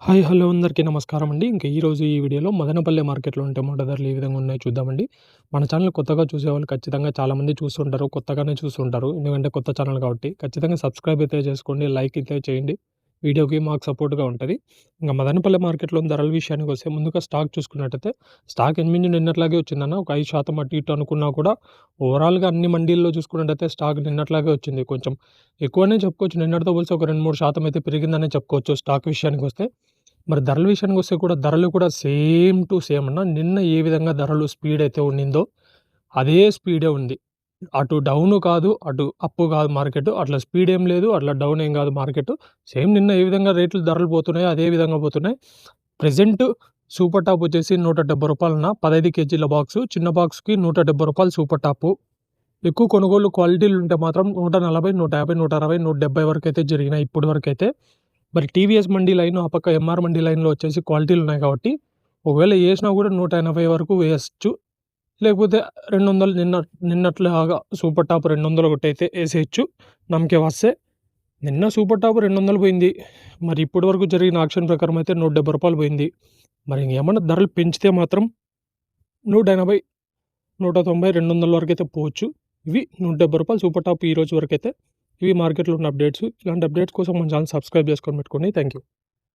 Hi! Hello! అందరికీ నమస్కారం అండి. ఇంక ఈరోజు ఈ వీడియోలో మదనపల్లె మార్కెట్‌లో ఉండే టమాటా ధరలు ఏ విధంగా ఉన్నాయో చూద్దామండి. మన ఛానెల్ కొత్తగా చూసేవాళ్ళు ఖచ్చితంగా చాలామంది చూస్తుంటారు. కొత్తగానే చూస్తుంటారు. ఎందుకంటే కొత్త ఛానెల్ కాబట్టి. ఖచ్చితంగా సబ్స్క్రైబ్ అయితే చేసుకోండి. లైక్ అయితే చేయండి. వీడియోకి మాకు సపోర్ట్‌గా ఉంటది. ఇంక మదనపల్లె మార్కెట్‌లో ధరల విషయానికొస్తే ముందుగా స్టాక్ చూసుకున్నట్టయితే స్టాక్ ఎండింగ్ నిన్నట్లాగే వచ్చిందన్న. ఒక 5% అటు ఇటు అనుకున్నా కూడా ఓవరాల్‌గా అన్ని మండీల్లో చూసుకున్నట్టయితే స్టాక్ నిన్నట్లాగే వచ్చింది. కొంచెం ఎక్కువనే చెప్పుకోవచ్చు. నిన్నటితో పోలిస్తే ఒక 2, 3% అయితే పెరిగిందనే చెప్పుకోవచ్చు స్టాక్ విషయానికొస్తే. మరి ధరల విషయానికొస్తే కూడా ధరలు కూడా సేమ్ టు సేమ్ అన్న. నిన్న ఏ విధంగా ధరలు స్పీడ్ అయితే ఉండిందో, అదే స్పీడే ఉంది. అటు డౌను కాదు, అటు అప్పు కాదు మార్కెటు. అట్లా స్పీడ్ ఏం లేదు, అట్లా డౌన్ ఏం కాదు మార్కెటు. సేమ్ నిన్న ఏ విధంగా రేట్లు ధరలు పోతున్నాయో అదే విధంగా పోతున్నాయి. ప్రెజెంట్ సూపర్ టాప్ వచ్చేసి రూ. 170 15 కేజీల బాక్సు. చిన్న బాక్స్‌కి రూ. 170 సూపర్ టాపు. ఎక్కువ కొనుగోలు క్వాలిటీలు ఉంటే మాత్రం 140, 150, 160, 170 వరకైతే జరిగినాయి ఇప్పటి వరకైతే. మరి టీవీఎస్ మండీ లైను, ఆ పక్క ఎంఆర్ మండీ లైన్‌లో వచ్చేసి క్వాలిటీలున్నాయి కాబట్టి, ఒకవేళ ఏసినా కూడా 180 వరకు వేయొచ్చు. లేకపోతే 200 నిన్నట్లాగా సూపర్ టాప్ 200 ఒకటైతే ఏసేయొచ్చు నమ్మకే వస్తే. నిన్న సూపర్ టాప్ 200 పోయింది. మరి ఇప్పటి వరకు జరిగిన ఆక్షన్ ప్రకారం అయితే రూ. 170 పోయింది. మరి ఇంకేమన్నా ధరలు పెంచితే మాత్రం 180, 190, 200 వరకైతే పోవచ్చు. ఇవి రూ. 170 సూపర్ టాప్ ఈ రోజు వరకైతే. ఇవి మార్కెట్‌లో ఉన్న అప్డేట్స్. ఇలాంటి అప్డేట్స్ కోసం మన ఛానెల్ సబ్స్క్రైబ్ చేసుకొని పెట్టుకోండి. Thank you.